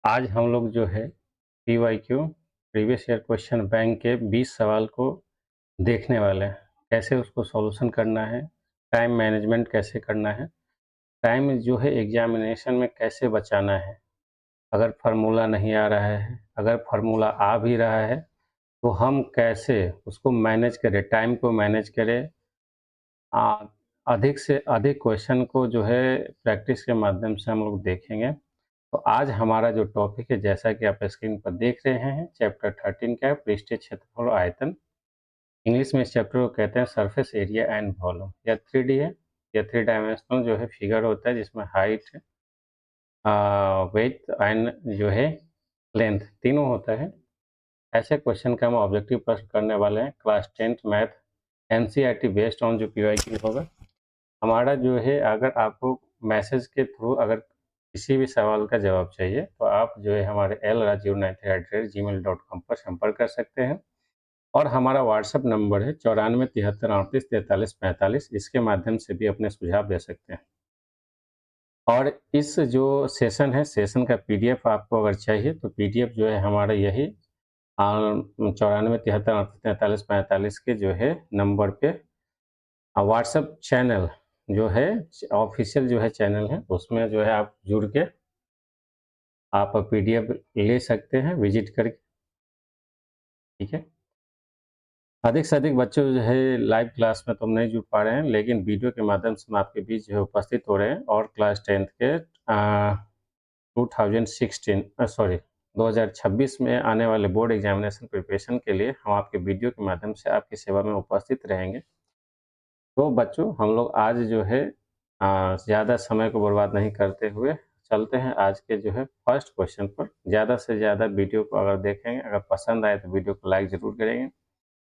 आज हम लोग जो है PYQ previous year question bank के 20 सवाल को देखने वाले हैं। कैसे उसको सॉल्यूशन करना है, टाइम मैनेजमेंट कैसे करना है, टाइम जो है एग्जामिनेशन में कैसे बचाना है। अगर फार्मूला नहीं आ रहा है, अगर फार्मूला आ भी रहा है तो हम कैसे उसको मैनेज करें, टाइम को मैनेज करें। आ, अधिक से अधिक क्वेश्चन को जो है प्रैक्टिस के माध्यम से हम लोग देखेंगे। तो आज हमारा जो टॉपिक है, जैसा कि आप स्क्रीन पर देख रहे हैं, चैप्टर 13 का है पृष्ठीय क्षेत्रफल और आयतन। इंग्लिश में इस चैप्टर को कहते हैं सरफेस एरिया एंड वॉल्यूम। यह 3D है, यह 3 डायमेंशनल जो है फिगर होता है, जिसमें हाइट, वेथ एंड जो है लेंथ तीनों होता है। ऐसे क्वेश्चन का हम ऑब्जेक्टिव प्रश्न करने वाले हैं class 10th math NCERT based on जो PYQ होगा। हमारा जो है, अगर आपको मैसेज के थ्रू अगर किसी भी सवाल का जवाब चाहिए तो आप जो है हमारे lraju93@gmail.com पर संपर्क कर सकते हैं। और हमारा व्हाट्सएप नंबर है 94 73 38 43 45। इसके माध्यम से भी अपने सुझाव दे सकते हैं। और इस जो सेशन है, सेशन का PDF आपको अगर चाहिए तो PDF जो है हमारा यही 94 73 38 43 के जो है नंबर पे व्हाट्सएप चैनल जो है, ऑफिशियल जो है चैनल है, उसमें जो है आप जुड़ के आप PDF ले सकते हैं विजिट करके। ठीक है। अधिक से अधिक बच्चे जो है लाइव क्लास में तो हम नहीं जुड़ पा रहे हैं, लेकिन वीडियो के माध्यम से हम आपके बीच जो है उपस्थित हो रहे हैं। और क्लास 10th के 2026 में आने वाले बोर्ड एग्जामिनेशन प्रिपरेशन के लिए हम आपके वीडियो के माध्यम से आपकी सेवा में उपस्थित रहेंगे। तो बच्चों, हम लोग आज जो है ज़्यादा समय को बर्बाद नहीं करते हुए चलते हैं आज के जो है फर्स्ट क्वेश्चन पर। ज़्यादा से ज़्यादा वीडियो को अगर देखेंगे, अगर पसंद आए तो वीडियो को लाइक ज़रूर करेंगे,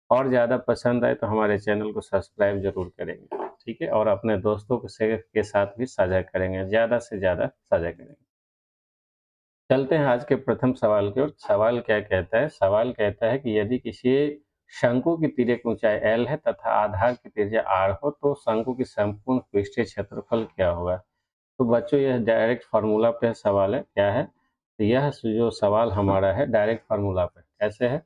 और ज़्यादा पसंद आए तो हमारे चैनल को सब्सक्राइब जरूर करेंगे। ठीक है। और अपने दोस्तों के साथ भी साझा करेंगे, ज़्यादा से ज़्यादा साझा करेंगे। चलते हैं आज के प्रथम सवाल की ओर। सवाल क्या कहता है? सवाल कहता है कि यदि किसी शंकु की तिर्यक ऊंचाई L है तथा आधार की त्रिज्या R हो तो शंकु की संपूर्ण पृष्ठीय क्षेत्रफल क्या होगा? तो बच्चों, यह डायरेक्ट फार्मूला पे सवाल है। क्या है? तो यह जो सवाल हमारा है डायरेक्ट फार्मूला पे। कैसे है?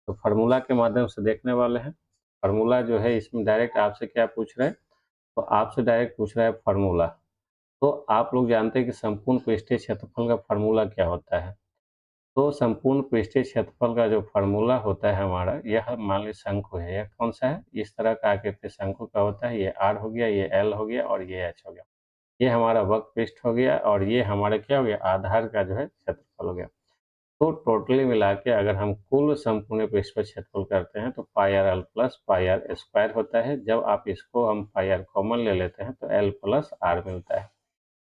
तो फार्मूला के माध्यम से देखने वाले हैं। फार्मूला जो है इसमें डायरेक्ट आपसे क्या पूछ रहे हैं? तो आपसे डायरेक्ट पूछ रहा है फार्मूला। तो आप लोग जानते हैं कि संपूर्ण पृष्ठीय क्षेत्रफल का फार्मूला क्या होता है। तो संपूर्ण पृष्ठीय क्षेत्रफल का जो फार्मूला होता है हमारा, यह मान लीजिए शंकु है। यह कौन सा है? इस तरह का आकृति शंकु का होता है। ये R हो गया, ये L हो गया और ये H हो गया। ये हमारा वक्र पृष्ठ हो गया और ये हमारा क्या हो गया? आधार का जो है क्षेत्रफल हो गया। तो टोटली मिला के अगर हम कुल संपूर्ण पृष्ठ पर क्षेत्रफल करते हैं तो pi r l plus pi r square होता है। जब आप इसको हम पाई आर कॉमन ले लेते हैं तो एल प्लस आर मिलता है।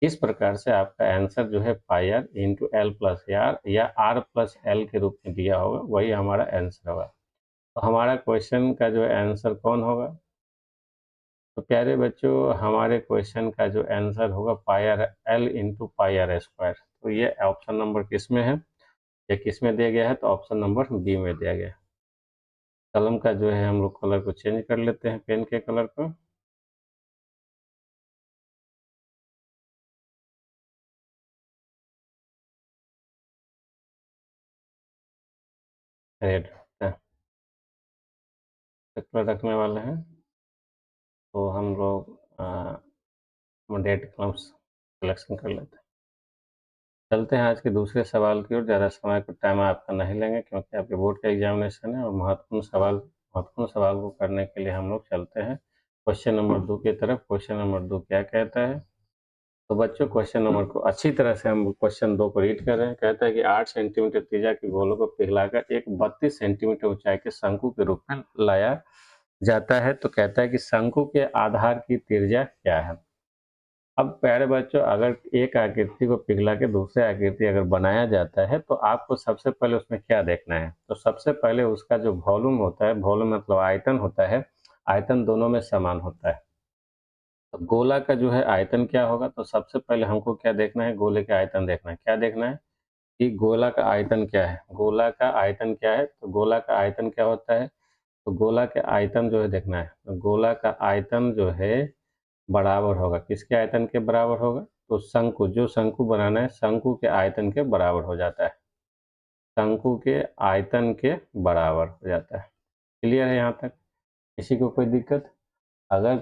इस प्रकार से आपका आंसर जो है pi r into l plus r या आर प्लस एल के रूप में दिया होगा, वही हमारा आंसर होगा। तो हमारा क्वेश्चन का जो आंसर कौन होगा? तो प्यारे बच्चों, हमारे क्वेश्चन का जो आंसर होगा pi r l into pi r square. तो ये ऑप्शन नंबर किस में है? ये किस में दिया गया है? तो ऑप्शन नंबर बी में दिया गया है। कलम का जो है हम लोग कलर को चेंज कर लेते हैं, पेन के कलर को। रेड कलर रखने वाले हैं। तो हम लोग रेड कलम सिलेक्शन कर लेते हैं। चलते हैं आज के दूसरे सवाल की ओर। ज़्यादा समय को टाइम आपका नहीं लेंगे क्योंकि आपके बोर्ड का एग्जामिनेशन है और महत्वपूर्ण सवाल को करने के लिए हम लोग चलते हैं क्वेश्चन नंबर 2 की तरफ। क्वेश्चन नंबर 2 क्या कहता है? तो बच्चों, क्वेश्चन नंबर को अच्छी तरह से हम क्वेश्चन 2 को रीड कर रहे हैं। कहता है कि 8 सेंटीमीटर त्रिज्या के गोलों को पिघलाकर एक 32 सेंटीमीटर ऊंचाई के शंकु के रूप में लाया जाता है। तो कहता है कि शंकु के आधार की त्रिज्या क्या है? अब प्यारे बच्चों, अगर एक आकृति को पिघला के दूसरे आकृति अगर बनाया जाता है तो आपको सबसे पहले उसमें क्या देखना है? तो सबसे पहले उसका जो वॉल्यूम होता है, वॉल्यूम मतलब आयतन होता है, आयतन दोनों में समान होता है। तो गोला का जो है आयतन क्या होगा? तो सबसे पहले हमको क्या देखना है? गोले का आयतन देखना है। क्या देखना है? कि गोला का आयतन क्या है। गोला का आयतन क्या है? तो गोला का आयतन क्या होता है? तो गोला के आयतन जो है देखना है। तो गोला का आयतन जो है बराबर होगा, किसके आयतन के बराबर होगा? तो शंकु, जो शंकु बनाना है शंकु के आयतन के बराबर हो जाता है, शंकु के आयतन के बराबर हो जाता है। क्लियर है यहाँ तक? किसी को कोई दिक्कत? अगर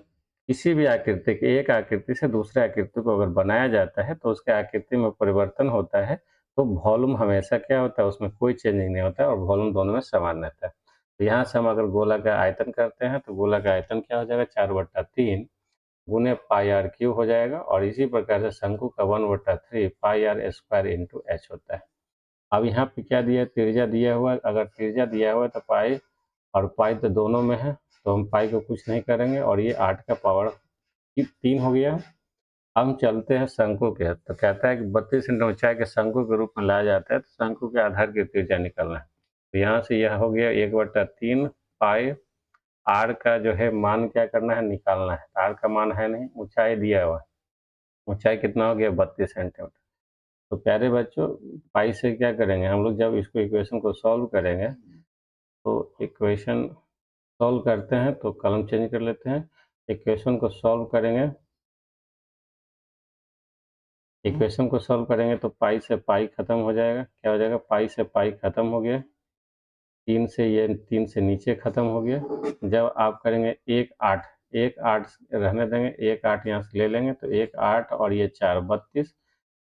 किसी भी आकृति के एक आकृति से दूसरे आकृति को अगर बनाया जाता है तो उसके आकृति में परिवर्तन होता है, तो वॉल्यूम हमेशा क्या होता है, उसमें कोई चेंजिंग नहीं होता है और वॉल्यूम दोनों में समान रहता है। तो यहाँ से हम अगर गोला का आयतन करते हैं तो गोला का आयतन क्या हो जाएगा, 4/3 गुने पाई आर क्यूब हो जाएगा, और इसी प्रकार से शंकु का 1/3 पाई आर स्क्वायर इंटू एच होता है। अब यहाँ पे क्या दिया है, त्रिज्या दिया हुआ है, अगर त्रिज्या दिया हुआ है तो पाई और पाई तो दोनों में है, तो हम पाई को कुछ नहीं करेंगे, और ये 8 का पावर 3 हो गया। हम चलते हैं शंकु के, तो कहता है कि 32 सेंटीमीटर ऊंचाई के शंकु के रूप में लाया जाता है, तो शंकु के आधार की त्रिज्या निकालना है। तो यहाँ से यह हो गया 1/3 पाई, आर का जो है मान क्या करना है, निकालना है। आर का मान है नहीं, ऊंचाई दिया हुआ है, ऊंचाई कितना हो गया, 32 सेंटीमीटर। तो प्यारे बच्चों, पाई से क्या करेंगे हम लोग, जब इसको इक्वेशन को सॉल्व करेंगे, तो इक्वेशन सॉल्व करते हैं तो कलम चेंज कर लेते हैं, इक्वेशन को सॉल्व करेंगे, इक्वेशन को सॉल्व करेंगे तो पाई से पाई खत्म हो जाएगा, क्या हो जाएगा, पाई से पाई खत्म हो गया, 3 से ये 3 से नीचे खत्म हो गया। जब आप करेंगे 1/8, 1/8 रहने देंगे, 1/8 यहाँ से ले लेंगे, तो 1/8 और ये 4 32,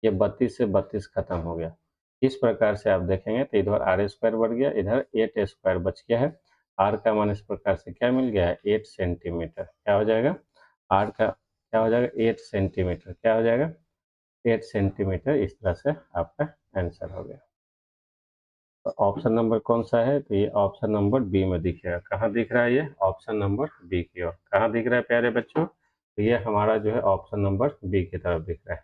ये 32 से 32 खत्म हो गया। इस प्रकार से आप देखेंगे तो इधर आर स्क्वायर बढ़ गया, इधर 8 स्क्वायर बच गया है। आर का मान इस प्रकार से क्या मिल गया है, 8 सेंटीमीटर। क्या हो जाएगा, आर का क्या हो जाएगा, 8 सेंटीमीटर, क्या हो जाएगा, 8 सेंटीमीटर। इस तरह से आपका आंसर हो गया। तो ऑप्शन नंबर कौन सा है, तो ये ऑप्शन नंबर बी में दिखेगा। कहाँ दिख रहा है ये, ऑप्शन नंबर बी की ओर। कहाँ दिख रहा है प्यारे बच्चों, तो ये हमारा जो है ऑप्शन नंबर बी की तरफ दिख रहा है,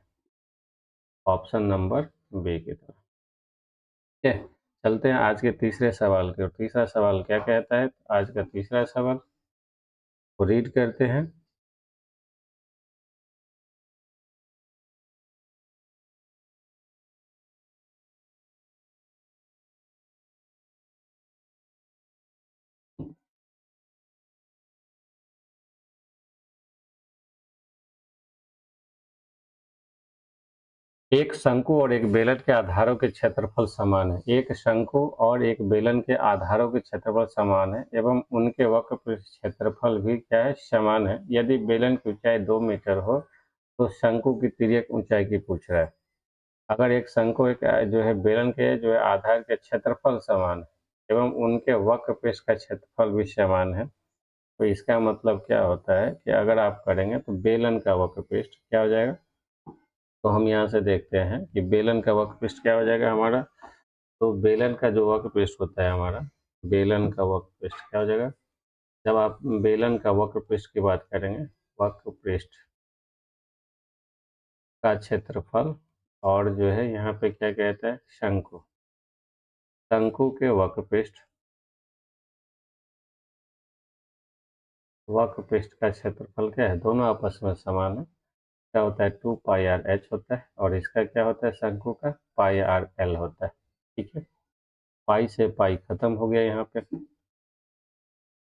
ऑप्शन नंबर बी की तरफ। ठीक है, चलते हैं आज के तीसरे सवाल की ओर। तीसरा सवाल क्या कहता है, आज का तीसरा सवाल को रीड करते हैं। एक शंकु और एक बेलन के आधारों के क्षेत्रफल समान है। एक शंकु और एक बेलन के आधारों के क्षेत्रफल समान है एवं उनके वक्र पृष्ठ क्षेत्रफल भी क्या है, समान है। यदि बेलन की ऊंचाई 2 मीटर हो तो शंकु की तिर्यक ऊंचाई की पूछ रहा है। अगर एक शंकु एक जो है बेलन के जो है आधार के क्षेत्रफल समान है एवं उनके वक्र पृष्ठ का क्षेत्रफल भी समान है, तो इसका मतलब क्या होता है कि अगर आप करेंगे तो बेलन का वक्र पृष्ठ क्या हो जाएगा, तो हम यहाँ से देखते हैं कि बेलन का वक्र पृष्ठ क्या हो जाएगा हमारा। तो बेलन का जो वक्र पृष्ठ होता है हमारा, बेलन का वक्र पृष्ठ क्या हो जाएगा, जब आप बेलन का वक्र पृष्ठ की बात करेंगे, वक्र पृष्ठ का क्षेत्रफल, और जो है यहाँ पे क्या कहता है, शंकु, शंकु के वक्र पृष्ठ, वक्र पृष्ठ का क्षेत्रफल क्या है, दोनों आपस में समान है। क्या होता है, 2 पाई आर एच होता है, और इसका क्या होता है, शंकु का पाई आर एल होता है। ठीक है, पाई से पाई खत्म हो गया यहाँ पे,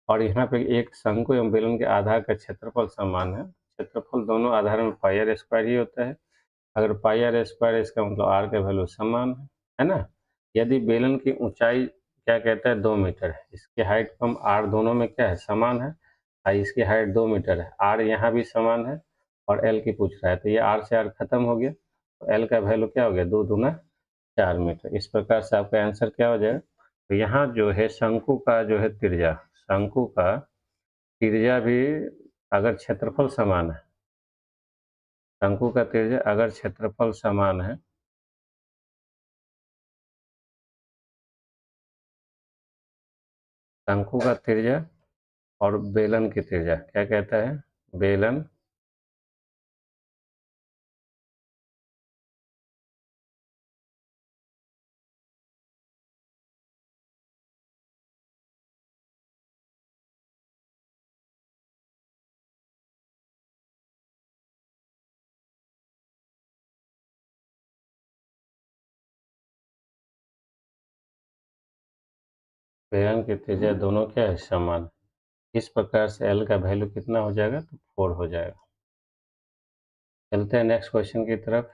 और यहाँ पे एक शंकु एवं बेलन के आधार का क्षेत्रफल समान है। क्षेत्रफल दोनों आधार में पाई आर स्क्वायर ही होता है। अगर पाई आर स्क्वायर, इसका मतलब आर का वैल्यू समान है ना। यदि बेलन की ऊंचाई क्या कहता है, 2 मीटर है, इसकी हाइट कम आर दोनों में क्या है, समान है, और इसकी हाइट 2 मीटर है, आर यहाँ भी समान है, और एल की पूछ रहा है, तो ये आर से आर खत्म हो गया, तो एल का वैल्यू क्या हो गया, 2 दूना 4 मीटर। इस प्रकार से आपका आंसर क्या हो जाएगा, तो यहाँ जो है शंकु का जो है त्रिज्या, शंकु का त्रिज्या भी अगर क्षेत्रफल समान है, शंकु का त्रिज्या अगर क्षेत्रफल समान है, शंकु का त्रिज्या और बेलन की त्रिज्या क्या कहता है, बेलन बेलन की त्रिज्या दोनों क्या है, समान। इस प्रकार से एल का वैल्यू कितना हो जाएगा, तो 4 हो जाएगा। चलते हैं नेक्स्ट क्वेश्चन की तरफ।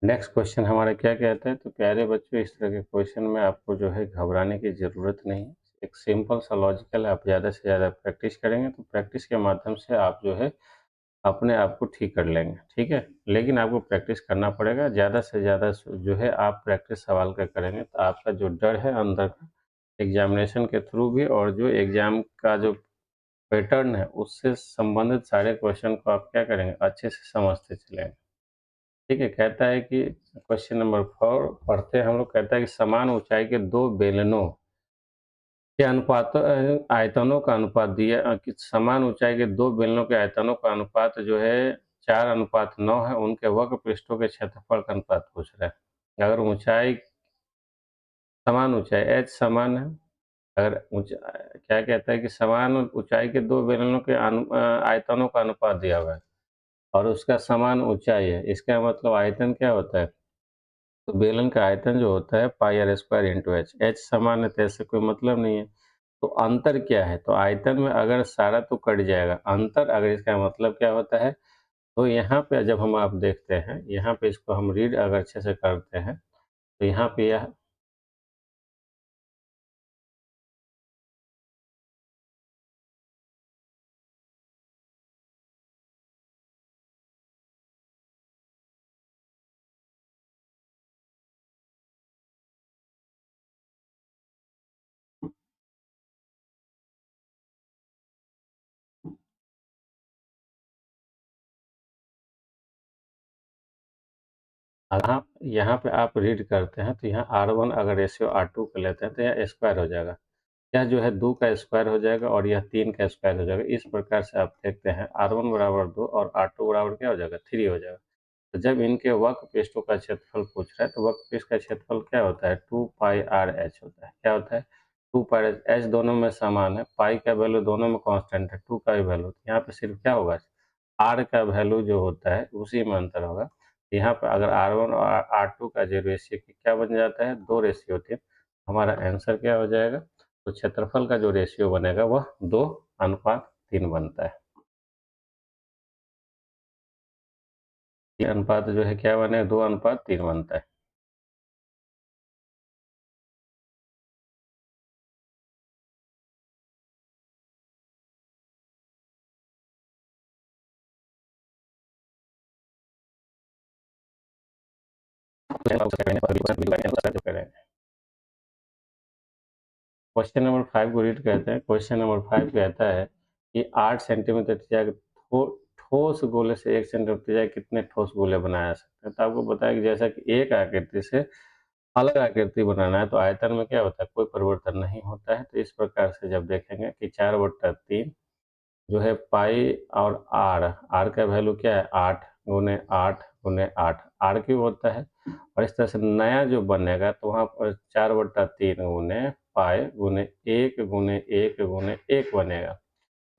नेक्स्ट क्वेश्चन हमारा क्या कहता है, तो प्यारे बच्चों इस तरह के क्वेश्चन में आपको जो है घबराने की ज़रूरत नहीं है। एक सिंपल सा लॉजिकल है, आप ज़्यादा से ज़्यादा प्रैक्टिस करेंगे तो प्रैक्टिस के माध्यम से आप जो है अपने आप को ठीक कर लेंगे, ठीक है? लेकिन आपको प्रैक्टिस करना पड़ेगा, ज़्यादा से ज़्यादा जो है आप प्रैक्टिस सवाल का करेंगे तो आपका जो डर है अंदर का एग्ज़ामिनेशन के थ्रू भी और जो एग्ज़ाम का जो पैटर्न है उससे संबंधित सारे क्वेश्चन को आप क्या करेंगे अच्छे से समझते चलेंगे। ठीक है, कहता है कि क्वेश्चन नंबर 4 पढ़ते हैं हम लोग। कहता है कि समान ऊंचाई के दो बेलनों के आयतनों का अनुपात दिया कि समान ऊंचाई के दो बेलनों के आयतनों का अनुपात जो है 4:9 है, उनके वक्र पृष्ठों के क्षेत्रफल का अनुपात पूछ रहा है। अगर ऊंचाई समान ऊंचाई एच समान है, अगर क्या कहता है कि समान ऊंचाई के दो बेलनों के आयतनों का अनुपात दिया हुआ है और उसका समान ऊंचाई है, इसका मतलब आयतन क्या होता है, तो बेलन का आयतन जो होता है pi r square into h. H समान है तो ऐसे कोई मतलब नहीं है। तो अंतर क्या है, तो आयतन में अगर सारा तो कट जाएगा, अंतर अगर इसका मतलब क्या होता है, तो यहाँ पे जब हम आप देखते हैं, यहाँ पे इसको हम रीड अगर अच्छे से करते हैं तो यहाँ पे यह यहाँ पे आप रीड करते हैं तो यहाँ R1 अगर रेशियो R2 का लेते हैं तो यह स्क्वायर हो जाएगा। यह जो है 2 का स्क्वायर हो जाएगा और यह 3 का स्क्वायर हो जाएगा। इस प्रकार से आप देखते हैं R1 बराबर 2 और R2 बराबर क्या हो जाएगा, 3 हो जाएगा। तो जब इनके वक्र पृष्ठों का क्षेत्रफल पूछ रहा है तो वक्र पृष्ठ का क्षेत्रफल क्या होता है, 2 पाई आर एच होता है। क्या होता है, 2 पाई एच। एच दोनों में समान है, पाई का वैल्यू दोनों में कांस्टेंट है, 2 का भी वैल्यू। यहाँ पे सिर्फ क्या होगा, आर का वैल्यू जो होता है उसी में अंतर होगा। यहाँ पर अगर R1 और R2 का जो रेशियो क्या बन जाता है, 2:3। हमारा आंसर क्या हो जाएगा, तो क्षेत्रफल का जो रेशियो बनेगा वह 2:3 बनता है। ये अनुपात जो है क्या बनेगा, 2:3 बनता है। क्वेश्चन नंबर 5 को रीड करते हैं। क्वेश्चन नंबर 5 कहता है कि 8 सेंटीमीटर त्रिज्या के ठोस गोले से 1 सेंटीमीटर त्रिज्या के कितने ठोस गोले बनाया जा सकते हैं। तो आपको बताया कि जैसा कि एक आकृति से अलग आकृति बनाना है तो आयतन में क्या होता है, कोई परिवर्तन नहीं होता है। तो इस प्रकार से जब देखेंगे कि 4/3 जो है पाई और आर, आर का वैल्यू क्या है, 8 × 8 × 8, आर क्यूब होता है। और इस तरह से नया जो बनेगा तो वहाँ पर 4/3 गुने पाई गुने 1 × 1 × 1 बनेगा।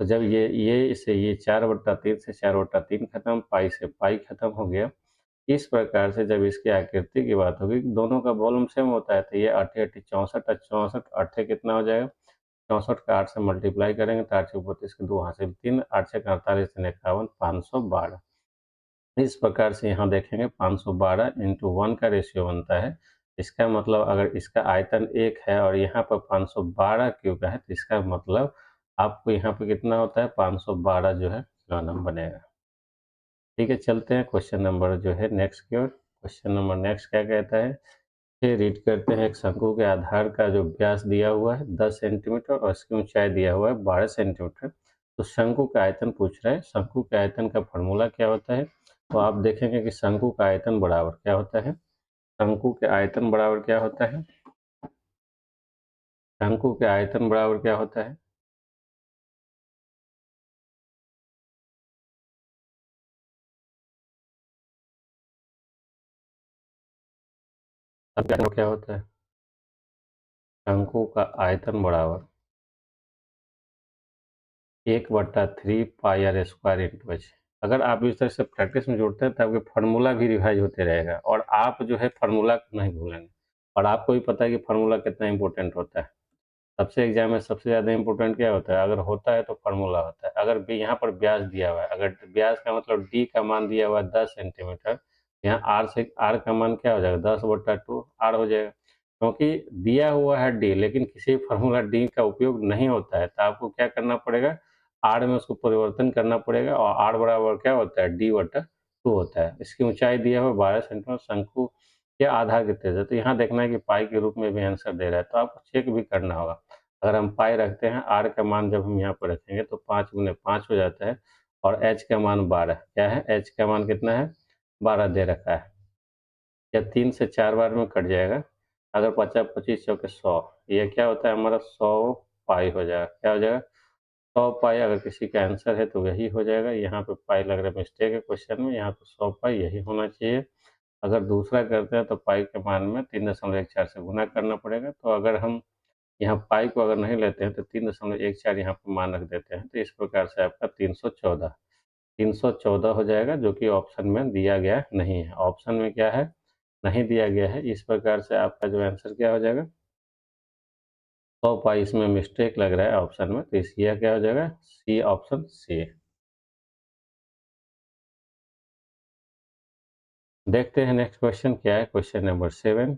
तो जब ये इसे ये 4/3 से 4/3 खत्म, पाई से पाई खत्म हो गया। इस प्रकार से जब इसकी आकृति की बात होगी, दोनों का वॉल्यूम सेम होता है, तो ये 8 8 64 और 64 8 कितना हो जाएगा, 64 का 8 से मल्टीप्लाई करेंगे तो 8 32 के 2 हासिल 3, 8 48 3 51, 512। इस प्रकार से यहाँ देखेंगे 512 इंटू 1 का रेशियो बनता है। इसका मतलब अगर इसका आयतन 1 है और यहाँ पर 512 क्यों का है, तो इसका मतलब आपको यहाँ पे कितना होता है, 512 जो है किलोग्राम बनेगा। ठीक है, चलते हैं क्वेश्चन नंबर जो है नेक्स्ट की ओर। क्वेश्चन नंबर नेक्स्ट क्या कहता है, ये रीड करते हैं। एक शंकु के आधार का जो व्यास दिया हुआ है 10 सेंटीमीटर और इसकी ऊंचाई दिया हुआ है 12 सेंटीमीटर। तो शंकु का आयतन पूछ रहा है। शंकु के आयतन का फॉर्मूला क्या होता है, तो आप देखेंगे कि शंकु का आयतन बराबर क्या होता है, शंकु के आयतन बराबर क्या होता है, शंकु के आयतन बराबर क्या होता है, अब क्या होता है, शंकु का आयतन बराबर 1/3 पाई आर स्क्वायर इंटू एच। अगर आप इस तरह से प्रैक्टिस में जुड़ते हैं तो आपके फार्मूला भी रिवाइज होते रहेगा और आप जो है फार्मूला को नहीं भूलेंगे। और आपको भी पता है कि फार्मूला कितना इंपॉर्टेंट होता है। सबसे एग्जाम में सबसे ज़्यादा इंपॉर्टेंट क्या होता है, अगर होता है तो फार्मूला होता है। अगर भी यहाँ पर ब्याज दिया हुआ है, अगर ब्याज का मतलब डी का मान दिया हुआ है 10 सेंटीमीटर, यहाँ आर से आर का मान क्या हो जाएगा, 10/2 आर हो जाएगा। क्योंकि दिया हुआ है डी, लेकिन किसी फार्मूला डी का उपयोग नहीं होता है, तो आपको क्या करना पड़ेगा, आर में उसको परिवर्तन करना पड़ेगा, और आर बराबर क्या होता है, D/2 होता है। इसकी ऊंचाई दिया हुआ 12 सेंटीमीटर, शंकु के आधार कितने है, तो यहाँ देखना है कि पाई के रूप में भी आंसर दे रहा है, तो आपको चेक भी करना होगा। अगर हम पाई रखते हैं, आर का मान जब हम यहाँ पर रखेंगे तो 5 × 5 हो जाता है, और एच का मान 12, क्या है, एच का मान कितना है, 12 दे रखा है। या 3 से 4 बार में कट जाएगा। अगर 50 25 चौके 100, ये क्या होता है हमारा 100 पाई हो जाएगा, क्या हो जाएगा, 100 पाई। अगर किसी का आंसर है तो यही हो जाएगा। यहाँ पे पाई लग रहा है, मिस्टेक है क्वेश्चन में, यहाँ पे 100 पाई यही होना चाहिए। अगर दूसरा करते हैं तो पाई के मान में 3.14 से गुना करना पड़ेगा। तो अगर हम यहाँ पाई को अगर नहीं लेते हैं तो 3.14 यहाँ पर मान रख देते हैं, तो इस प्रकार से आपका 314 हो जाएगा, जो कि ऑप्शन में दिया गया नहीं है। ऑप्शन में क्या है, नहीं दिया गया है। इस प्रकार से आपका जो आंसर क्या हो जाएगा, 100 पाई, इसमें मिस्टेक लग रहा है ऑप्शन में, तो इसलिए क्या हो जाएगा, सी, ऑप्शन सी। देखते हैं नेक्स्ट क्वेश्चन क्या है, क्वेश्चन नंबर 7।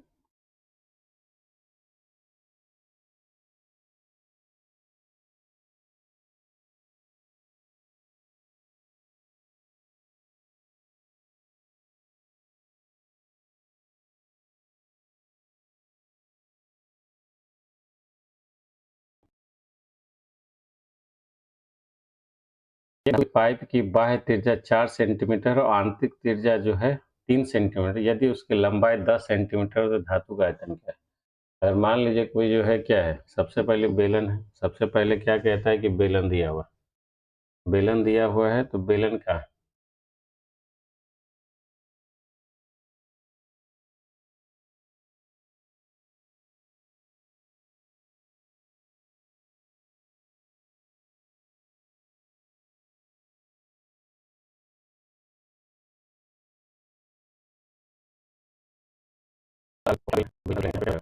पाइप की बाह्य त्रिज्या 4 सेंटीमीटर और आंतरिक त्रिज्या जो है 3 सेंटीमीटर, यदि उसकी लंबाई 10 सेंटीमीटर, तो धातु का आयतन क्या है। अगर मान लीजिए कोई जो है क्या है, सबसे पहले बेलन है, सबसे पहले क्या कहता है कि बेलन दिया हुआ, बेलन दिया हुआ है, तो बेलन का बेलन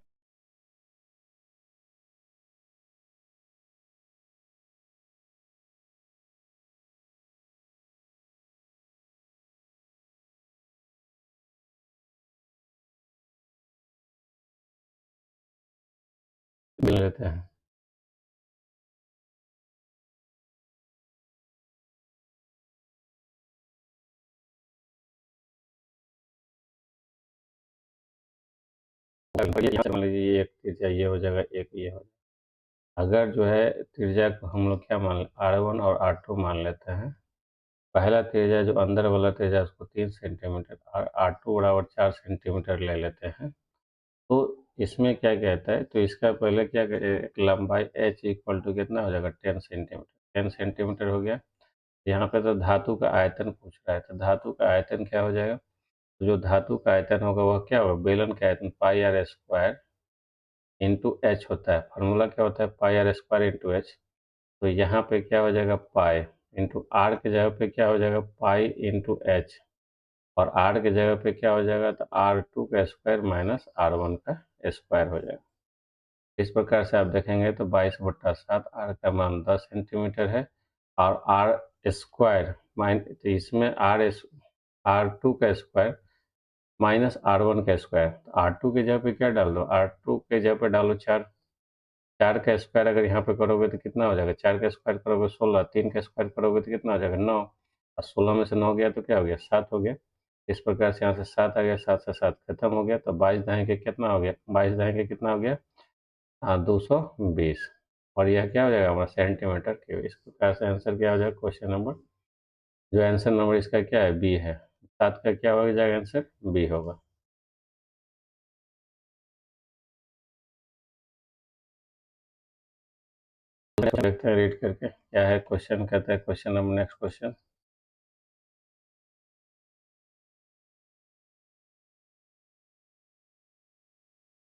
लेते हैं। यहाँ से मान लीजिए ये एक त्रिज्या ये हो जाएगा, एक ये हो जाएगा। अगर जो है त्रिज्या को हम लोग क्या मान, R1 और R2 मान लेते हैं। पहला त्रिज्या जो अंदर वाला त्रिज्या उसको 3 सेंटीमीटर और R2 बराबर 4 सेंटीमीटर ले लेते हैं। तो इसमें क्या कहता है, तो इसका पहले क्या लंबाई h इक्वल टू कितना हो जाएगा, 10 सेंटीमीटर, 10 सेंटीमीटर हो गया। यहाँ पे तो धातु का आयतन पूछ रहा है, तो धातु का आयतन क्या हो जाएगा, तो जो धातु का आयतन होगा वह क्या होगा, बेलन का आयतन पाई आर स्क्वायर इंटू एच होता है। फार्मूला क्या होता है, pi r square into H. तो यहाँ पे क्या हो जाएगा, पाई इंटू आर के जगह पे क्या हो जाएगा, पाई इंटू एच, और आर के जगह पे क्या हो जाएगा, तो R2 का स्क्वायर माइनस R1 का स्क्वायर हो जाएगा। इस प्रकार से आप देखेंगे तो 22/7, आर का मान 10 सेंटीमीटर है, और आर स्क्वायर माइन, तो इसमें R2 का स्क्वायर माइनस R1 का स्क्वायर। R2 के जगह पे क्या डाल दो, R2 के जगह पे डालो 4, 4 का स्क्वायर अगर यहाँ पे करोगे तो कितना हो जाएगा, 4 का स्क्वायर करोगे 16, 3 का स्क्वायर करोगे तो कितना हो जाएगा, 9, और 16 में से 9 गया तो क्या हो गया, 7 हो गया। इस प्रकार से यहाँ से 7 आ गया, 7 से 7 खत्म हो गया, तो 22 दाएँ के कितना हो गया, 22 दाएँ के कितना हो गया, 220, और यह क्या हो जाएगा हमारा सेंटीमीटर क्यूब। इस प्रकार से आंसर क्या हो जाएगा, क्वेश्चन नंबर, जो आंसर नंबर इसका क्या है, बी है। 7 का क्या हो जाएगा आंसर, बी होगा। देखते हैं रीड करके क्या है क्वेश्चन, कहता है क्वेश्चन नंबर, नेक्स्ट क्वेश्चन।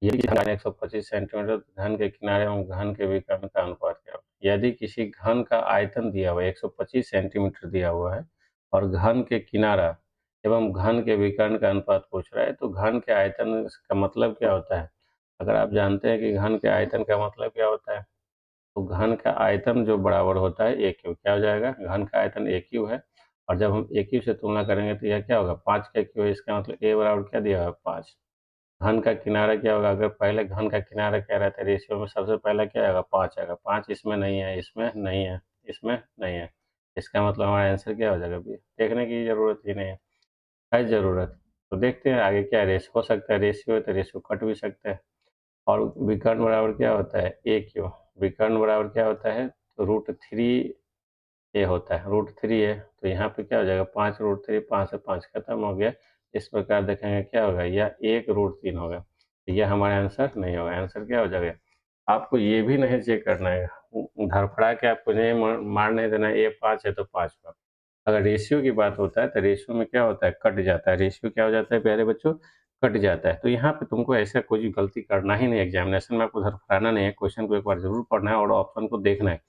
यदि घन 125 सेंटीमीटर, घन के किनारे एवं घन के विकर्ण का अनुपात क्या होगा। यदि किसी घन का आयतन दिया हुआ है, 125 सेंटीमीटर दिया हुआ है, और घन के किनारा एवं घन के विकर्ण का अनुपात पूछ रहा है, तो घन के आयतन का मतलब क्या होता है। अगर आप जानते हैं कि घन के आयतन का मतलब क्या होता है, तो घन का आयतन जो बराबर होता है ए क्यू, क्या हो जाएगा? घन का आयतन ए क्यू है और जब हम ए क्यू से तुलना करेंगे तो यह क्या होगा? 5 का क्यू है, इसका मतलब ए बराबर क्या दिया हुआ है? 5। घन का किनारा क्या होगा? अगर पहले घन का किनारा क्या रहता है रेशियो में, सबसे पहला क्या आएगा? 5 आएगा। 5 इसमें नहीं है, इसमें नहीं है, इसमें नहीं है। इसका मतलब हमारा आंसर क्या हो जाएगा? बी। देखने की ज़रूरत ही नहीं है ज़रूरत। तो देखते हैं आगे क्या रेस हो सकता है, रेशियो है तो रेशियो कट भी सकता है। और विकर्ण बराबर क्या होता है? ए क्यू। विकर्ण बराबर क्या होता है? तो √3 ए होता है, √3 है तो यहाँ पे क्या हो जाएगा? 5 √3, 5 से 5 खत्म हो गया। इस प्रकार देखेंगे क्या होगा? यह 1 √3 होगा। तो यह हमारा आंसर नहीं होगा। आंसर क्या हो जाएगा? आपको ये भी नहीं चेक करना है, धड़फड़ा के आपको नहीं मार नहीं देना है, ए 5 है तो 5 होगा। अगर रेशियो की बात होता है तो रेशियो में क्या होता है? कट जाता है। रेशियो क्या हो जाता है प्यारे बच्चों? कट जाता है। तो यहाँ पे तुमको ऐसा कोई गलती करना ही नहीं है, एग्जामिनेशन में आपको धड़फड़ाना नहीं है, क्वेश्चन को एक बार ज़रूर पढ़ना है और ऑप्शन को देखना है।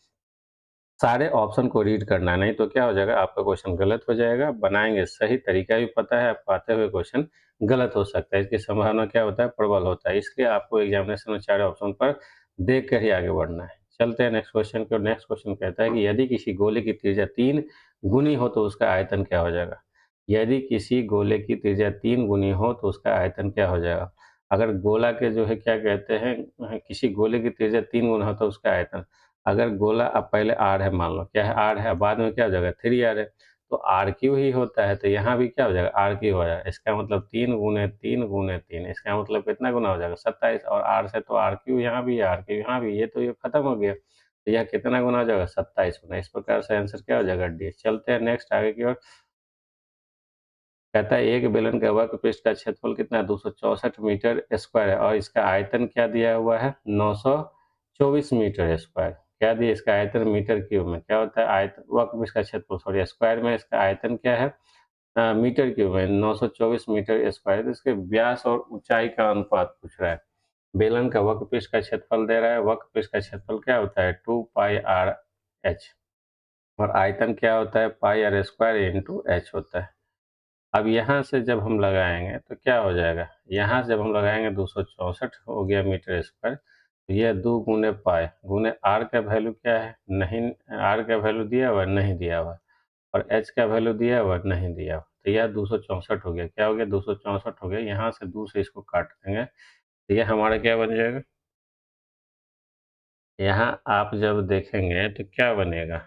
सारे ऑप्शन को रीड करना है, नहीं तो क्या हो जाएगा? आपका क्वेश्चन गलत हो जाएगा। बनाएँगे सही तरीका भी पता है आपको, आते हुए क्वेश्चन गलत हो सकता है, इसकी संभावना क्या होता है? प्रबल होता है। इसलिए आपको एग्जामिनेशन में चारों ऑप्शन पर देख कर ही आगे बढ़ना है। चलते हैं नेक्स्ट क्वेश्चन की ओर। नेक्स्ट क्वेश्चन कहता है कि यदि किसी गोले की त्रिज्या 3 गुनी हो तो उसका आयतन क्या हो जाएगा? यदि किसी गोले की त्रिज्या 3 गुनी हो तो उसका आयतन क्या हो जाएगा? अगर गोला के जो है क्या कहते हैं, किसी गोले की त्रिज्या 3 गुना हो तो उसका आयतन। अगर गोला अब पहले आर है, मान लो क्या है? आर है, बाद में क्या हो जाएगा? 3r है, तो आर क्यू ही होता है, तो यहाँ भी क्या हो जाएगा? आर क्यू हो जाएगा। इसका मतलब 3 गुने 3 गुने 3, इसका मतलब कितना गुना हो जाएगा? 27। और आर से तो आर क्यू यहाँ भी है, आर क्यू यहाँ भी, ये तो ये खत्म हो गया। तो यह कितना गुना हो जाएगा? 27 गुना। इस प्रकार से आंसर क्या हो जाएगा? डी। चलते हैं नेक्स्ट आगे की ओर। कहता है एक बेलन का वक्र पृष्ठ का क्षेत्रफल कितना है? 264 मीटर स्क्वायर है और इसका आयतन क्या दिया हुआ है? 924 मीटर स्क्वायर। क्या दिया? इसका आयतन मीटर क्यूब में क्या होता है? आयतन वक्र पृष्ठ का क्षेत्रफल, सॉरी, स्क्वायर में इसका आयतन क्या है? मीटर क्यूब में 924 मीटर स्क्वायर। तो इसके व्यास और ऊंचाई का अनुपात पूछ रहा है। बेलन का वक्र पृष्ठ का क्षेत्रफल दे रहा है। वक्र पृष्ठ का क्षेत्रफल क्या होता है? 2πr/h और आयतन क्या होता है? πr² होता है। अब यहाँ से जब हम लगाएँगे तो क्या हो जाएगा? यहाँ से जब हम लगाएँगे 264 हो गया मीटर स्क्वायर, तो यह 2 गुने पाई गुने r का वैल्यू क्या है? नहीं, r का वैल्यू दिया हुआ है? नहीं दिया हुआ है। और h का वैल्यू दिया हुआ है? नहीं दिया हुआ। तो यह 264 हो गया। क्या हो गया? 264 हो गया। यहाँ से 2 से इसको काट देंगे, तो यह हमारा क्या बन जाएगा? यहाँ आप जब देखेंगे तो क्या बनेगा?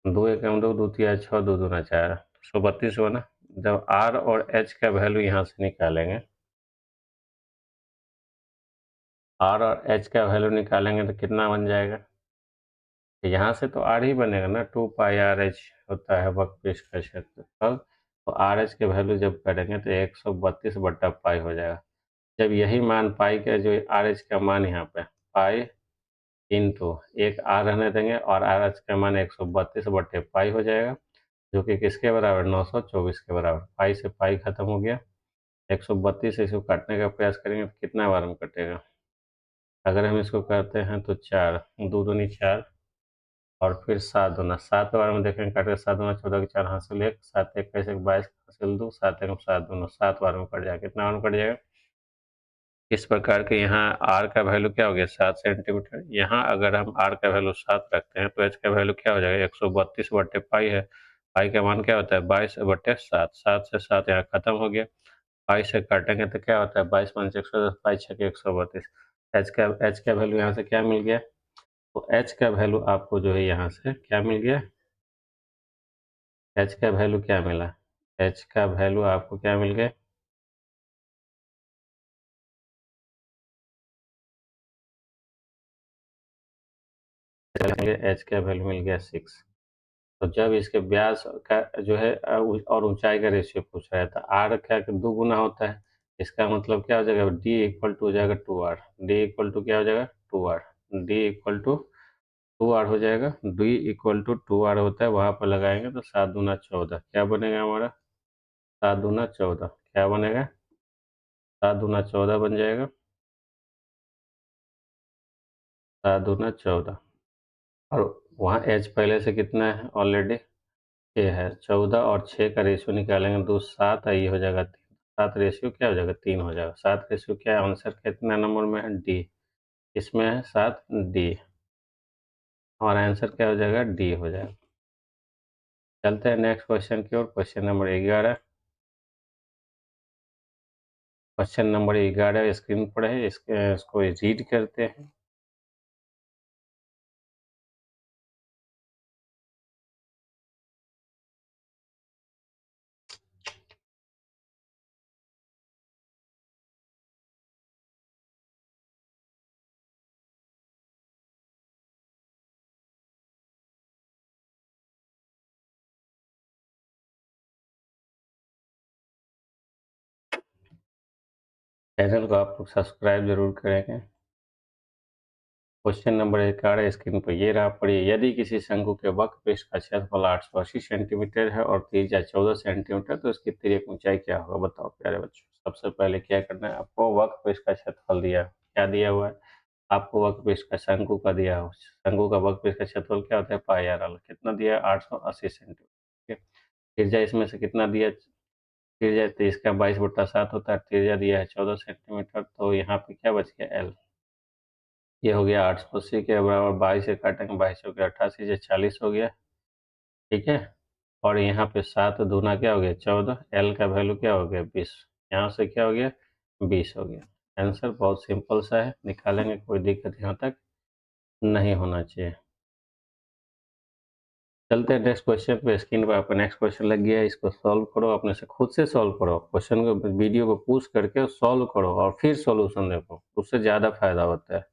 2 एकम 2, 2 तिया 6, 2 दूना 4, 132 हुआ ना? जब r और h का वैल्यू यहाँ से निकालेंगे, r और h का वैल्यू निकालेंगे तो कितना बन जाएगा? यहाँ से तो r ही बनेगा ना, 2πrh होता है वक्र पृष्ठ का क्षेत्रफल। तो RH के वैल्यू जब करेंगे तो 132/पाई हो जाएगा। जब यही मान पाई का जो RH का मान यहाँ पे पाई इंटू एक r रहने देंगे और RH का मान 132/पाई हो जाएगा, जो कि किसके बराबर? 924 के बराबर। पाई से पाई खत्म हो गया। 132 से इसको काटने का प्रयास करेंगे तो कितना बार में कटेगा? अगर हम इसको करते हैं तो 4, 2 दूनी 4 और फिर 7 दूना 7 बार में देखेंगे काट के। 7 दूना 14 के 4 हासिल 1, 7 1 कैसे 22 हासिल 2, 7 1 7 दूना 7 बार में कट जाएगा। कितना बार में कट जाएगा? इस प्रकार के यहाँ r का वैल्यू क्या हो गया? 7 सेंटीमीटर। यहाँ अगर हम r का वैल्यू 7 रखते हैं तो h का वैल्यू क्या हो जाएगा? 132/पाई है। पाई का मान क्या होता है? 22/7। 7 से 7 यहाँ खत्म हो गया। पाई से काटेंगे तो क्या होता है? 22 पंचे 110, पाई छके 132। h का वैल्यू यहाँ से क्या मिल गया? तो h का वैल्यू आपको जो है यहाँ से क्या मिल गया? h का वैल्यू क्या मिला? h का वैल्यू आपको क्या मिल गया? h का वैल्यू मिल गया 6। तो जब इसके व्यास का जो है और ऊंचाई का रेशियो पूछ रहा है तो r क्या 2 गुना होता है। इसका मतलब क्या हो जाएगा? d इक्वल टू हो जाएगा 2r। d इक्वल टू क्या हो जाएगा? 2r। d equal to 2r हो जाएगा। d इक्वल टू 2r होता है, वहाँ पर लगाएंगे तो 7 दूना 14। क्या बनेगा हमारा? 7 दूना 14 क्या बनेगा? 7 दूना 14 बन जाएगा। 7 दूना 14 और वहाँ h पहले से कितना है? ऑलरेडी 6 है। 14 और 6 का रेशियो निकालेंगे तो 7 है, ये हो जाएगा 3। 7 रेशियो क्या हो जाएगा 3 हो जाएगा। 7 रेशियो क्या है, आंसर कितना नंबर में है डी, इसमें है 7 डी, और आंसर क्या हो जाएगा डी हो जाएगा। चलते हैं नेक्स्ट क्वेश्चन की ओर। Question number 11, question number 11 screen पर है, इसको रीड करते हैं। चैनल को आप लोग सब्सक्राइब जरूर करेंगे। क्वेश्चन नंबर 11 स्क्रीन पर ये रहा, पढ़िए। यदि किसी शंकु के वक्रपृष्ठ का क्षेत्रफल 880 सेंटीमीटर है और त्रिज्या 14 सेंटीमीटर, तो इसकी तिर्यक ऊंचाई क्या होगा, बताओ प्यारे बच्चों। सबसे पहले क्या करना है, आपको वक्रपृष्ठ का क्षेत्रफल दिया है। क्या दिया हुआ है आपको, वक्रपृष्ठ का, शंकु का दिया हो। शंकु का वक्रपृष्ठ का क्षेत्रफल क्या होता है, पाई आर एल। कितना दिया है 880 सेंटीमीटर। ठीक है, त्रिज्या इसमें से कितना दिया, त्रिज्या तो इसका 22/7 होता है, त्रिज्या दिया है 14 सेंटीमीटर, तो यहाँ पे क्या बच गया एल। ये हो गया 880 के बराबर, 22 से काटेंगे, 22 हो गया 88 से 40 हो गया। ठीक है, और यहाँ पे 7 दूना क्या हो गया 14, एल का वैल्यू क्या हो गया 20, यहाँ से क्या हो गया 20 हो गया। आंसर बहुत सिंपल सा है, निकालेंगे, कोई दिक्कत यहाँ तक नहीं होना चाहिए। चलते हैं नेक्स्ट क्वेश्चन पे। स्क्रीन पर आपका नेक्स्ट क्वेश्चन लग गया है, इसको सॉल्व करो, अपने से खुद से सॉल्व करो। क्वेश्चन को, वीडियो को पूछ करके सॉल्व करो और फिर सॉल्यूशन देखो, उससे ज़्यादा फायदा होता है,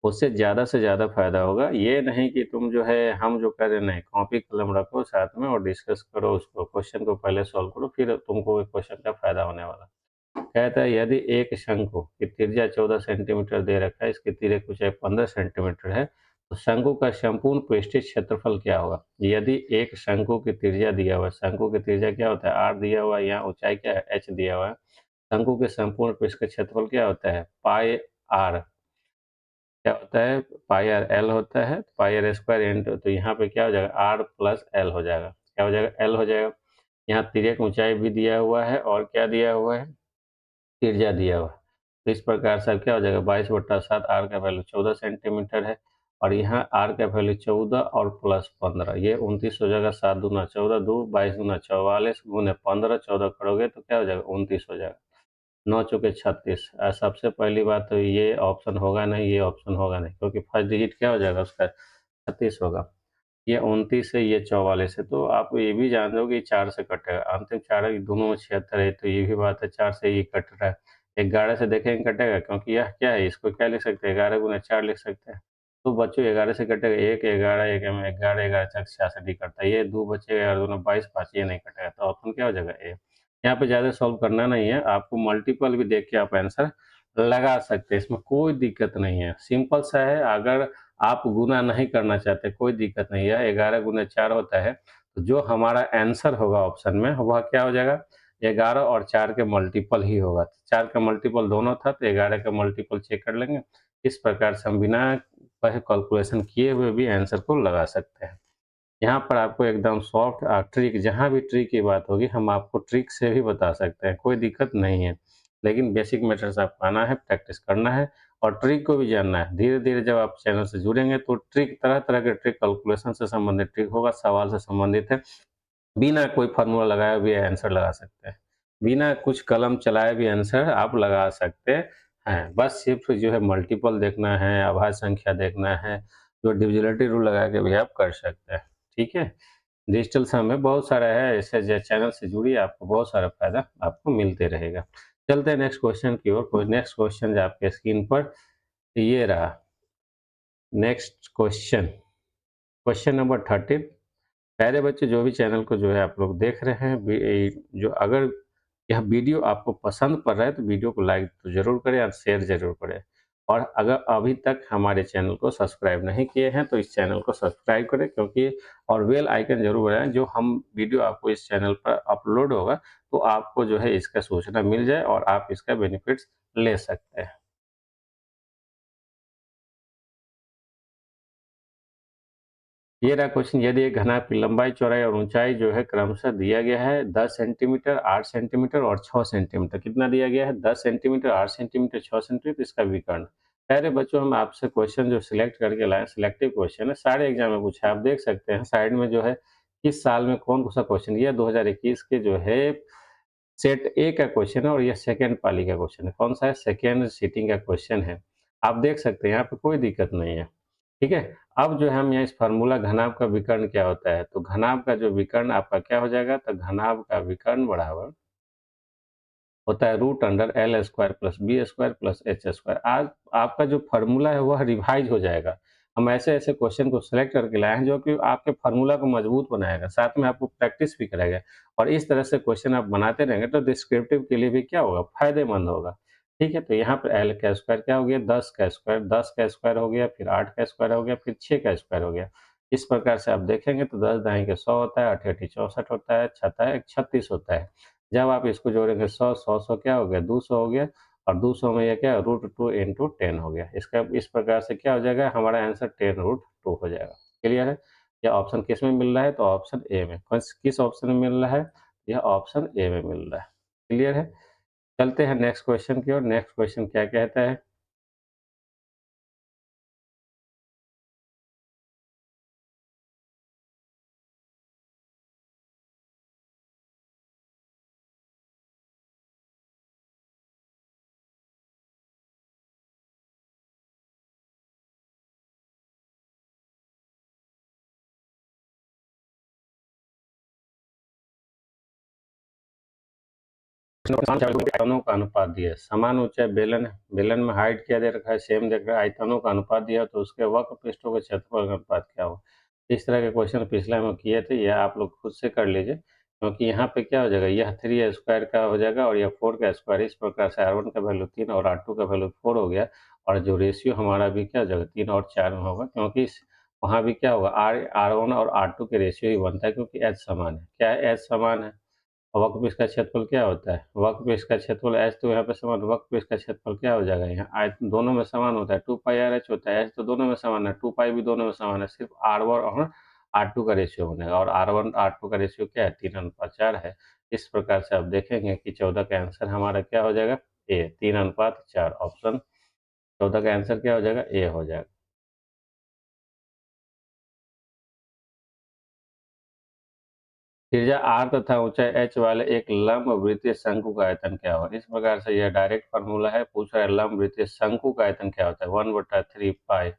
उससे ज़्यादा से ज़्यादा फायदा होगा। ये नहीं कि तुम जो है हम जो कर रहे, नहीं, कॉपी कलम रखो साथ में और डिस्कस करो उसको, क्वेश्चन को पहले सॉल्व करो, फिर तुमको क्वेश्चन का फायदा होने वाला। कहता है यदि एक शंकु की त्रिज्या 14 सेंटीमीटर दे रखा है, इसकी तिर्यक ऊंचाई 15 सेंटीमीटर है, तो शंकु का संपूर्ण पृष्ठीय क्षेत्रफल क्या होगा। यदि एक शंकु की त्रिज्या दिया हुआ है, शंकु की त्रिज्या क्या होता है आर दिया हुआ है, यहाँ ऊंचाई क्या है एच दिया हुआ है, शंकु के संपूर्ण पृष्ठ का क्षेत्रफल क्या होता है पाई आर, क्या होता है पाई आर एल होता है, पाई आर स्क्वायर इंटू, तो यहाँ पे क्या हो जाएगा आर प्लस एल हो जाएगा, क्या हो जाएगा एल हो जाएगा। यहाँ तिर्यक ऊंचाई भी दिया हुआ है और क्या दिया हुआ है त्रिज्या दिया हुआ है, तो इस प्रकार से क्या हो जाएगा 22/7, आर का वैल्यू 14 सेंटीमीटर है, और यहाँ आर का वैल्यू 14 और प्लस 15, ये 29 हो जाएगा, 7 दूना 14, 22 दूना 44 गुने 15, 14 करोगे तो क्या हो जाएगा 29 हो जाएगा, 9 चौके 36। सबसे पहली बात तो ये ऑप्शन होगा नहीं, ये ऑप्शन होगा नहीं, क्योंकि फर्स्ट डिजिट क्या हो जाएगा उसका 36 होगा, ये 29 है, ये 44 है, तो आप ये भी जान रहे हो कि 4 से कटेगा, अंतिम 4 है, दोनों में 76 है, तो ये भी बात है 4 से ये कट रहा है। 11 से देखेंगे कटेगा, क्योंकि यह क्या है, इसको क्या लिख सकते हैं 11 गुना 4 लिख सकते हैं, तो बच्चों 11 से कटेगा, 1 11 1 में 11 11 तक 66 ही कटता है, ये 2 बचेगा, 11 दूना 22 5, ये नहीं कटेगा, तो ऑप्शन क्या हो जाएगा ए। यहाँ पे ज़्यादा सॉल्व करना नहीं है, आपको मल्टीपल भी देख के आप आंसर लगा सकते हैं, इसमें कोई दिक्कत नहीं है, सिंपल सा है। अगर आप गुना नहीं करना चाहते कोई दिक्कत नहीं है, 11 गुना 4 होता है, तो जो हमारा आंसर होगा ऑप्शन में वह क्या हो जाएगा 11 और 4 के मल्टीपल ही होगा, 4 का मल्टीपल दोनों था तो 11 का मल्टीपल चेक कर लेंगे। इस प्रकार से हम बिना कैलकुलेशन किए हुए भी आंसर को लगा सकते हैं। यहाँ पर आपको एकदम सॉफ्ट ट्रिक, जहाँ भी ट्रिक की बात होगी हम आपको ट्रिक से भी बता सकते हैं, कोई दिक्कत नहीं है, लेकिन बेसिक मेथड्स आपको आना है, प्रैक्टिस करना है और ट्रिक को भी जानना है। धीरे धीरे जब आप चैनल से जुड़ेंगे तो ट्रिक, तरह तरह के ट्रिक, कैलकुलेशन से संबंधित ट्रिक होगा, सवाल से संबंधित है, बिना कोई फार्मूला लगाए भी आंसर लगा सकते हैं, बिना कुछ कलम चलाए भी आंसर आप लगा सकते हैं। बस सिर्फ जो है मल्टीपल देखना है, अभाज्य संख्या देखना है, जो डिविजिबिलिटी रूल लगा के भी आप कर सकते हैं। ठीक है, डिजिटल समय बहुत सारा है, ऐसे चैनल से जुड़िए, आपको बहुत सारा फायदा आपको मिलते रहेगा। चलते हैं नेक्स्ट क्वेश्चन की ओर। नेक्स्ट क्वेश्चन जो आपके स्क्रीन पर ये रहा, नेक्स्ट क्वेश्चन, क्वेश्चन नंबर 13। प्यारे बच्चे, जो भी चैनल को जो है आप लोग देख रहे हैं, जो अगर यह वीडियो आपको पसंद पड़ रहा है तो वीडियो को लाइक तो ज़रूर करें और शेयर ज़रूर करें, और अगर अभी तक हमारे चैनल को सब्सक्राइब नहीं किए हैं तो इस चैनल को सब्सक्राइब करें, क्योंकि और बेल आइकन ज़रूर बजाएं, जो हम वीडियो आपको इस चैनल पर अपलोड होगा तो आपको जो है इसका सूचना मिल जाए और आप इसका बेनिफिट्स ले सकते हैं। ये रहा क्वेश्चन, यदि एक घनाभ की लंबाई, चौड़ाई और ऊंचाई जो है क्रमशः दिया गया है 10 सेंटीमीटर, 8 सेंटीमीटर और 6 सेंटीमीटर। कितना दिया गया है? 10 सेंटीमीटर, 8 सेंटीमीटर, 6 सेंटीमीटर। इसका विकर्ण। प्यारे बच्चों, हम आपसे क्वेश्चन जो सिलेक्ट करके लाए, सिलेक्टिव क्वेश्चन है, सारे एग्जाम में पूछा है। आप देख सकते हैं साइड में जो है किस साल में कौन सा क्वेश्चन दिया। 2021 के जो है सेट ए का क्वेश्चन है और यह सेकेंड पाली का क्वेश्चन है। कौन सा है? सेकेंड सीटिंग का क्वेश्चन है। आप देख सकते हैं यहाँ पे कोई दिक्कत नहीं है। ठीक है। अब जो है हम यहाँ इस फार्मूला घनाभ का विकर्ण क्या होता है, तो घनाभ का जो विकर्ण आपका क्या हो जाएगा, तो घनाभ का विकर्ण बराबर होता है root under L square plus B square plus H square. आज आपका जो फार्मूला है वह रिवाइज हो जाएगा। हम ऐसे ऐसे क्वेश्चन को सिलेक्ट करके लाए हैं जो कि आपके फार्मूला को मजबूत बनाएगा, साथ में आपको प्रैक्टिस भी कराएगा। और इस तरह से क्वेश्चन आप बनाते रहेंगे तो डिस्क्रिप्टिव के लिए भी क्या होगा, फायदेमंद होगा। ठीक है, तो यहाँ पर एल का स्क्वायर क्या हो गया, 10 का स्क्वायर, 10 का स्क्वायर हो गया, फिर 8 का स्क्वायर हो गया, फिर 6 का स्क्वायर हो गया। इस प्रकार से आप देखेंगे तो 10 दाएं के 100 होता है, 8 8 64 होता है, छठा 36 होता है। जब आप इसको जोड़ेंगे 100 100 100 क्या हो गया, 200 हो गया। और 200 में ये क्या, रूट 2 इंटू 10 हो गया। इसका इस प्रकार से क्या हो जाएगा, हमारा आंसर 10 रूट 2 हो जाएगा। क्लियर है? यह ऑप्शन किस में मिल रहा है, तो ऑप्शन ए में। किस ऑप्शन में मिल रहा है, यह ऑप्शन ए में मिल रहा है। क्लियर है? चलते हैं नेक्स्ट क्वेश्चन की ओर। नेक्स्ट क्वेश्चन क्या कहता है, आयतनों का अनुपात दिया है। समान ऊंचाई बेलन है, बेलन में हाइट क्या दे रखा है, सेम देख रहा है। आयतनों का अनुपात दिया है, तो उसके वक्र पृष्ठों के क्षेत्रफल का अनुपात क्या हो। इस तरह के क्वेश्चन पिछले में किए थे, यह आप लोग खुद से कर लीजिए, क्योंकि यहाँ पे क्या हो जाएगा, यह 3 स्क्वायर का हो जाएगा और यह 4 का स्क्वायर। इस प्रकार से R1 का वैल्यू 3 और R2 का वैल्यू 4 हो गया। और जो रेशियो हमारा भी क्या हो जाएगा, 3 और 4 में होगा, क्योंकि वहाँ भी क्या होगा, R1 और R2 के रेशियो ही बनता है, क्योंकि एच समान है। क्या है, एच समान है। वक्र पृष्ठ का क्षेत्रफल क्या होता है, वक्र पृष्ठ का क्षेत्रफल एच, तो यहाँ पे समान, वक्र पृष्ठ का क्षेत्रफल क्या हो जाएगा, यहाँ आयत दोनों में समान होता है, 2 पाई आर एच होता है। एच तो दोनों में समान है, 2 पाई भी दोनों में समान है, सिर्फ R1 और R2 का रेशियो बनेगा। और R1 R2 का रेशियो क्या है, 3:4 है। इस प्रकार से आप देखेंगे कि 14 का आंसर हमारा क्या हो जाएगा, ए, 3:4। ऑप्शन 14 का आंसर क्या हो जाएगा, ए हो जाएगा। त्रिज्या r तथा ऊंचाई h वाले एक लंबवृत्तीय शंकु का आयतन क्या होगा। इस प्रकार से यह डायरेक्ट फार्मूला है। पूछ रहा है लंबवृत्तीय शंकु का आयतन क्या होता है, 1/3 पाई।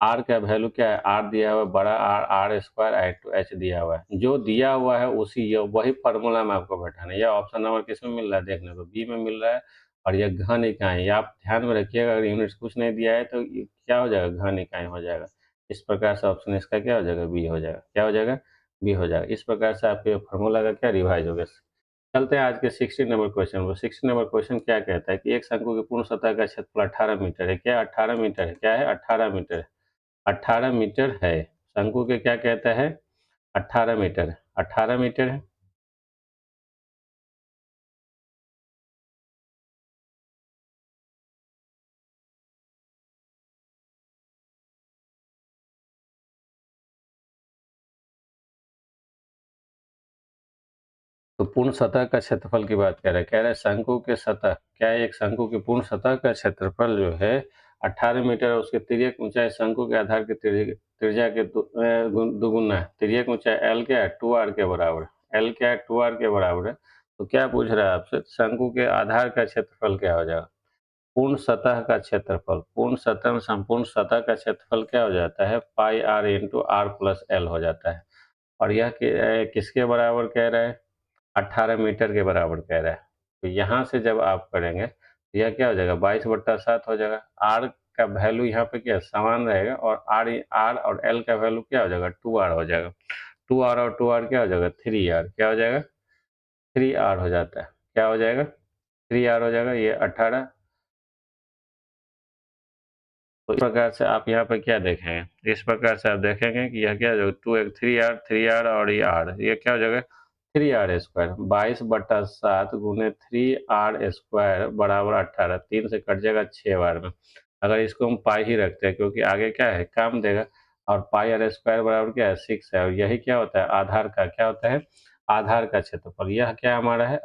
r का वैल्यू क्या है, r दिया हुआ है, बड़ा R, R square into H दिया हुआ है। जो दिया हुआ है उसी वही फार्मूला में आपको बैठाना है। यह ऑप्शन नंबर किस में मिल रहा है, देखने को बी में मिल रहा है। और यह घन इकाई, ये आप ध्यान में रखिएगा, अगर यूनिट्स कुछ नहीं दिया है तो ये क्या हो जाएगा, घन इकाई हो जाएगा। इस प्रकार से ऑप्शन इसका क्या हो जाएगा, बी हो जाएगा। क्या हो जाएगा, बी हो जाएगा। इस प्रकार से आपके फार्मूला का क्या रिवाइज हो गया। चलते हैं आज के 60 नंबर क्वेश्चन पर। 60 नंबर क्वेश्चन क्या कहता है कि एक शंकु की पूर्ण सतह का क्षेत्रफल 18 मीटर है। क्या 18 मीटर है, क्या है, 18 मीटर है। 18 मीटर है। शंकु के क्या कहता है, 18 मीटर है। 18 मीटर है। तो पूर्ण सतह का क्षेत्रफल की बात कर रहा है। कह रहा है शंकु के सतह, क्या है, एक शंकु की पूर्ण सतह का क्षेत्रफल जो है 18 मीटर है। उसके तिर्यक ऊंचाई शंकु के आधार के त्रिज्या के दुगुना है। तिर्यक ऊंचाई एल क्या है, 2r के बराबर है। एल क्या है, 2r के बराबर है। तो क्या पूछ रहा है आपसे, शंकु के आधार का क्षेत्रफल क्या हो जाएगा। पूर्ण सतह का क्षेत्रफल, पूर्ण सतह में संपूर्ण सतह का क्षेत्रफल क्या हो जाता है, pi r into r plus l हो जाता है। और यह किसके बराबर कह रहा है, 18 मीटर के बराबर कह रहा है। तो यहाँ से जब आप करेंगे तो यह क्या हो जाएगा, 22/7 हो जाएगा। आर का वैल्यू यहाँ पे क्या समान रहेगा, और आर और एल का वैल्यू क्या हो जाएगा, 2r हो जाएगा। 2r और 2r क्या हो जाएगा, 3r। क्या हो जाएगा, 3r हो जाता है। क्या हो जाएगा, 3r हो जाएगा। ये 18। तो इस प्रकार से आप यहाँ पे क्या देखेंगे, इस प्रकार से आप देखेंगे कि यह क्या हो जाएगा, 3r और ये r, ये क्या हो जाएगा, 3r² 22/7 गुने 3r² बराबर 18। 3 से कट जाएगा 6 बार में। अगर इसको हम पाई ही रखते हैं, क्योंकि आगे क्या है, काम देगा। और पाई आर स्क्वायर बराबर क्या है 6 है। और यही क्या होता है आधार का क्या होता है आधार का क्षेत्रफल। यह क्या हमारा है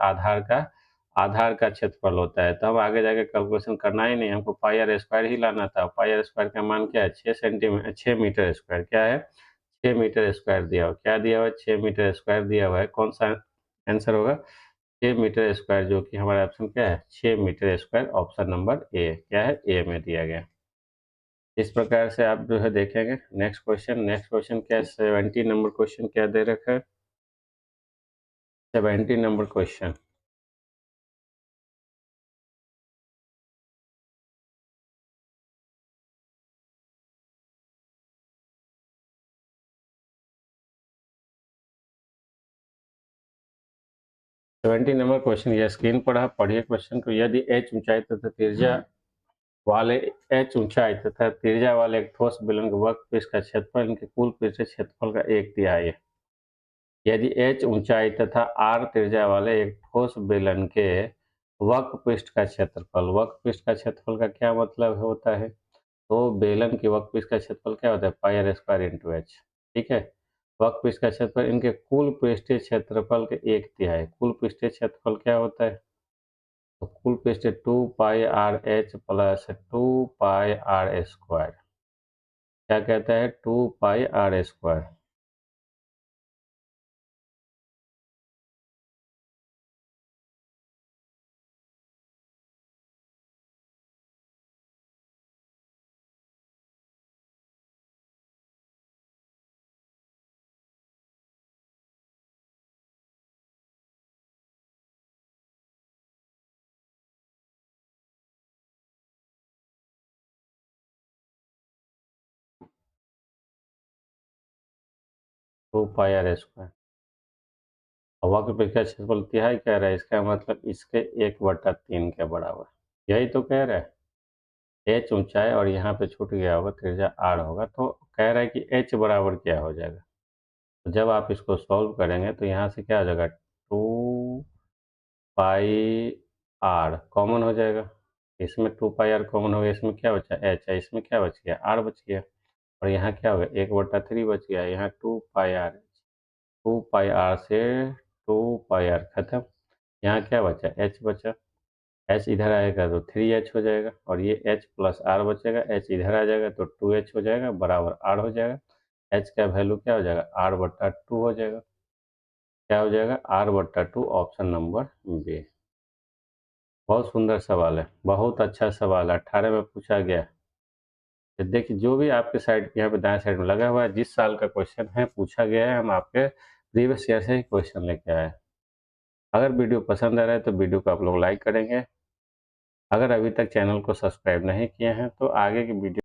आधार का क्षेत्रफल होता है। तो हम आगे जाके कैलकुलेशन करना ही नहीं, हमको पाई आर स्क्वायर ही लाना था। पाई आर स्क्वायर का मान क्या है 6 मीटर स्क्वायर। क्या है 6 मीटर स्क्वायर दिया हुआ। क्या दिया हुआ है 6 मीटर स्क्वायर दिया हुआ है। कौन सा आंसर होगा 6 मीटर स्क्वायर, जो कि हमारा ऑप्शन क्या है 6 metre square. Option number A क्या है ए में दिया गया। इस प्रकार से आप जो है देखेंगे। नेक्स्ट क्वेश्चन क्या है 70 नंबर क्वेश्चन क्या दे रखा है 70 number question. Seventy number question यह स्क्रीन पर है, पढ़िए क्वेश्चन को। यदि एच ऊंचाई तथा त्रिज्या वाले एच ऊंचाई तथा त्रिज्या वाले एक ठोस बेलन के वर्कपीस का क्षेत्रफल इनके कुल पृष्ठीय क्षेत्रफल का 1/3 है। यदि एच ऊंचाई तथा आर त्रिज्या वाले एक ठोस बेलन के वर्कपीस का क्षेत्रफल का क्या मतलब होता है। तो बेलन की वर्कपीस का क्षेत्रफल क्या होता है pi r square into H. ठीक है, वर्कपीस का क्षेत्रफल इनके कुल पृष्ठीय क्षेत्रफल के 1/3। कुल पृष्ठीय क्षेत्रफल क्या होता है तो कुल पृष्ठ 2πr/h प्लस 2πr²। क्या कहता है 2πr²। 2πr²। वक्र का क्षेत्रफल तिहाई कह रहा है, इसका मतलब इसके 1/3 के बराबर। यही तो कह रहा है। एच ऊंचाई और यहाँ पे छूट गया होगा त्रिज्या आर होगा, तो कह रहा है कि एच बराबर क्या हो जाएगा। तो जब आप इसको सॉल्व करेंगे तो यहाँ से क्या हो जाएगा 2πr कॉमन हो जाएगा। इसमें 2πr कॉमन हो गया, इसमें क्या बचा एच है, इसमें क्या बच गया आर बच गया। और यहाँ क्या होगा 1/3 बच गया। यहाँ 2πr से 2πr खत्म। यहाँ क्या बचा एच बचा। एच इधर आएगा तो 3h हो जाएगा, और ये h प्लस आर बचेगा। एच इधर आ जाएगा तो 2h हो जाएगा बराबर आर हो जाएगा। एच का वैल्यू क्या हो जाएगा r/2 हो जाएगा। क्या हो जाएगा r/2। Option number B. बहुत सुंदर सवाल है, बहुत अच्छा सवाल है, 18 में पूछा गया है। तो देखिए जो भी आपके साइड यहाँ पे दाएं साइड में लगा हुआ है, जिस साल का क्वेश्चन है पूछा गया है, हम आपके प्रीवियस ईयर से ही क्वेश्चन लेके आए हैं। अगर वीडियो पसंद आ रहा है तो वीडियो को आप लोग लाइक करेंगे। अगर अभी तक चैनल को सब्सक्राइब नहीं किए हैं तो आगे की वीडियो